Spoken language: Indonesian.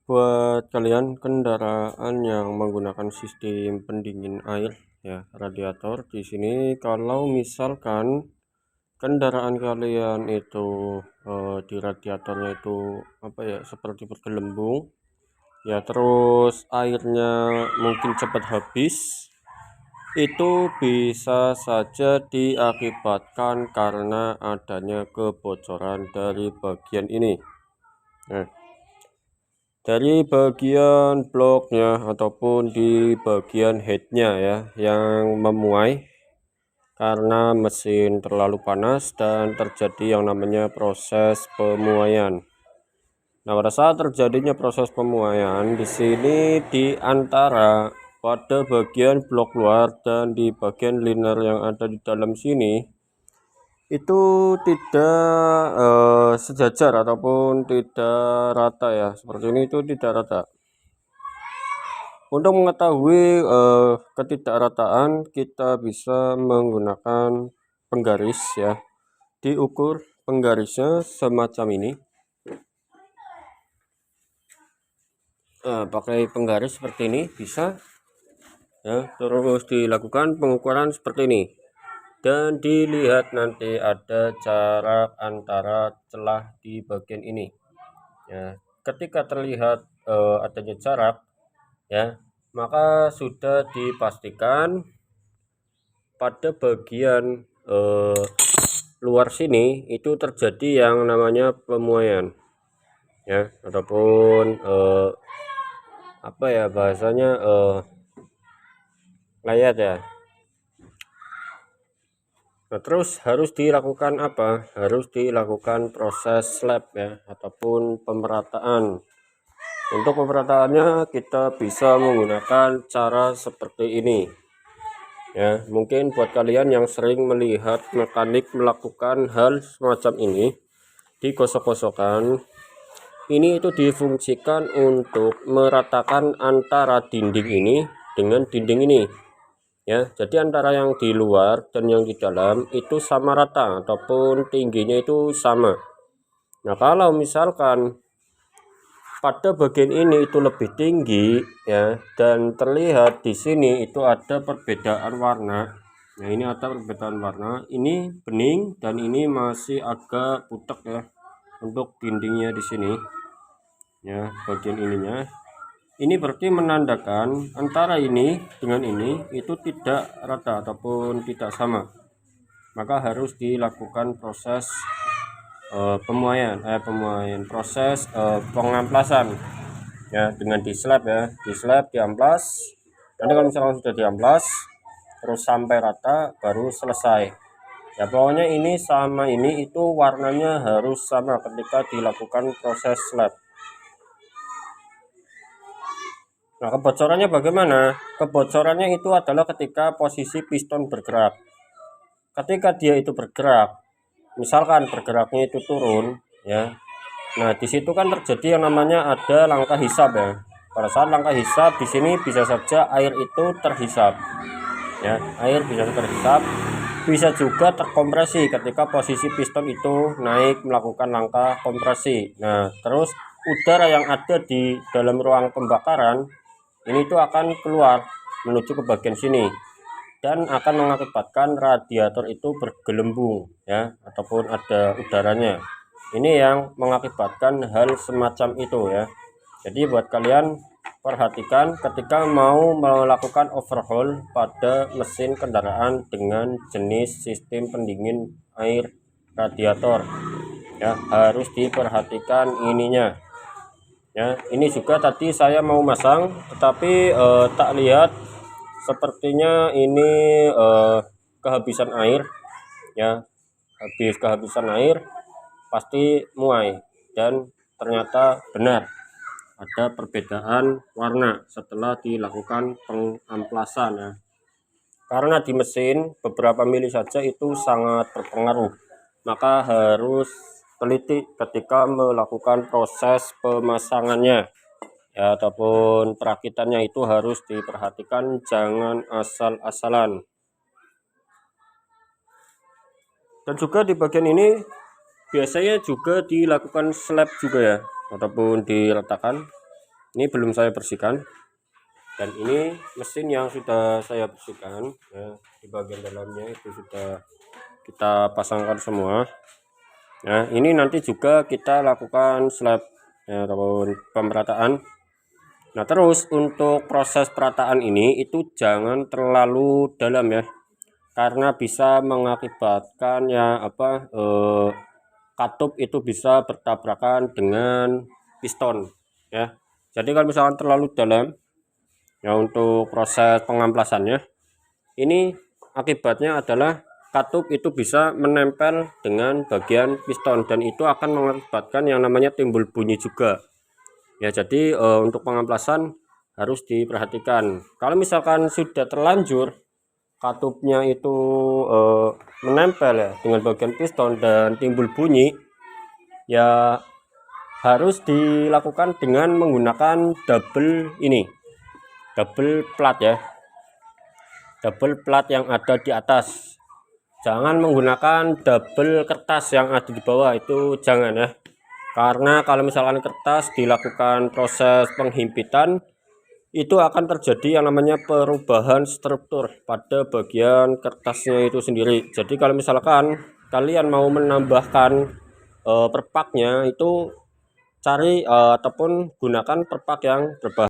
Buat kalian kendaraan yang menggunakan sistem pendingin air ya, radiator di sini kalau misalkan kendaraan kalian itu di radiatornya itu apa ya, seperti bergelembung ya, terus airnya mungkin cepat habis, itu bisa saja diakibatkan karena adanya kebocoran dari bagian ini. Nah, dari bagian bloknya ataupun di bagian headnya ya, yang memuai karena mesin terlalu panas dan terjadi yang namanya proses pemuaian. Nah, pada saat terjadinya proses pemuaian di sini di antara pada bagian blok luar dan di bagian liner yang ada di dalam sini itu tidak sejajar ataupun tidak rata ya, seperti ini, itu tidak rata. Untuk mengetahui ketidakrataan, kita bisa menggunakan penggaris ya, diukur penggarisnya semacam ini. Pakai penggaris seperti ini bisa ya, terus dilakukan pengukuran seperti ini dan dilihat nanti ada jarak antara celah di bagian ini ya. Ketika terlihat adanya jarak ya, maka sudah dipastikan pada bagian luar sini itu terjadi yang namanya pemuaian ya, ataupun apa ya bahasanya, layat ya. Nah, terus harus dilakukan apa? Harus dilakukan proses slab ya, ataupun pemerataan. Untuk pemerataannya kita bisa menggunakan cara seperti ini ya. Mungkin buat kalian yang sering melihat mekanik melakukan hal semacam ini, digosok-gosokkan ini, itu difungsikan untuk meratakan antara dinding ini dengan dinding ini ya. Jadi antara yang di luar dan yang di dalam itu sama rata ataupun tingginya itu sama. Nah, kalau misalkan pada bagian ini itu lebih tinggi ya, dan terlihat di sini itu ada perbedaan warna. Nah, ini ada perbedaan warna, ini bening dan ini masih agak putek ya untuk dindingnya di sini ya, bagian ininya. Ini berarti menandakan antara ini dengan ini itu tidak rata ataupun tidak sama, maka harus dilakukan proses pemuaian proses pengamplasan ya, dengan di slab ya, di slab diamplas. Nanti kalau misalkan sudah diamplas terus sampai rata baru selesai ya. Pokoknya ini sama ini itu warnanya harus sama ketika dilakukan proses slab. Nah, kebocorannya bagaimana? Kebocorannya itu adalah ketika posisi piston bergerak. Ketika dia itu bergerak, misalkan bergeraknya itu turun ya, nah di situ kan terjadi yang namanya ada langkah hisap ya. Pada saat langkah hisap di sini bisa saja air itu terhisap ya, air bisa terhisap, bisa juga terkompresi ketika posisi piston itu naik melakukan langkah kompresi. Nah, terus udara yang ada di dalam ruang pembakaran ini tuh akan keluar menuju ke bagian sini dan akan mengakibatkan radiator itu bergelembung ya, ataupun ada udaranya. Ini yang mengakibatkan hal semacam itu ya. Jadi buat kalian perhatikan ketika mau melakukan overhaul pada mesin kendaraan dengan jenis sistem pendingin air radiator ya, harus diperhatikan ininya ya. Ini juga tadi saya mau masang tetapi tak lihat sepertinya ini kehabisan air ya, habis kehabisan air pasti muai, dan ternyata benar ada perbedaan warna setelah dilakukan pengamplasan ya. Karena di mesin beberapa mili saja itu sangat berpengaruh, maka harus teliti ketika melakukan proses pemasangannya ya, ataupun perakitannya itu harus diperhatikan, jangan asal-asalan. Dan juga di bagian ini biasanya juga dilakukan slab juga ya, ataupun diratakan Ini belum saya bersihkan, dan ini mesin yang sudah saya bersihkan ya, di bagian dalamnya itu sudah kita pasangkan semua. Nah, ini nanti juga kita lakukan slab ya, ataupun pemerataan. Nah, terus untuk proses perataan ini itu jangan terlalu dalam ya, karena bisa mengakibatkan ya katup itu bisa bertabrakan dengan piston ya. Jadi kalau misalkan terlalu dalam ya untuk proses pengamplasannya, ini akibatnya adalah katup itu bisa menempel dengan bagian piston dan itu akan mengakibatkan yang namanya timbul bunyi juga ya. Jadi untuk pengamplasan harus diperhatikan. Kalau misalkan sudah terlanjur katupnya itu menempel ya dengan bagian piston dan timbul bunyi, ya harus dilakukan dengan menggunakan double plat ya, double plat yang ada di atas. Jangan menggunakan double kertas yang ada di bawah, itu jangan ya, karena kalau misalkan kertas dilakukan proses penghimpitan itu akan terjadi yang namanya perubahan struktur pada bagian kertasnya itu sendiri. Jadi kalau misalkan kalian mau menambahkan perpaknya itu cari ataupun gunakan perpak yang berbahan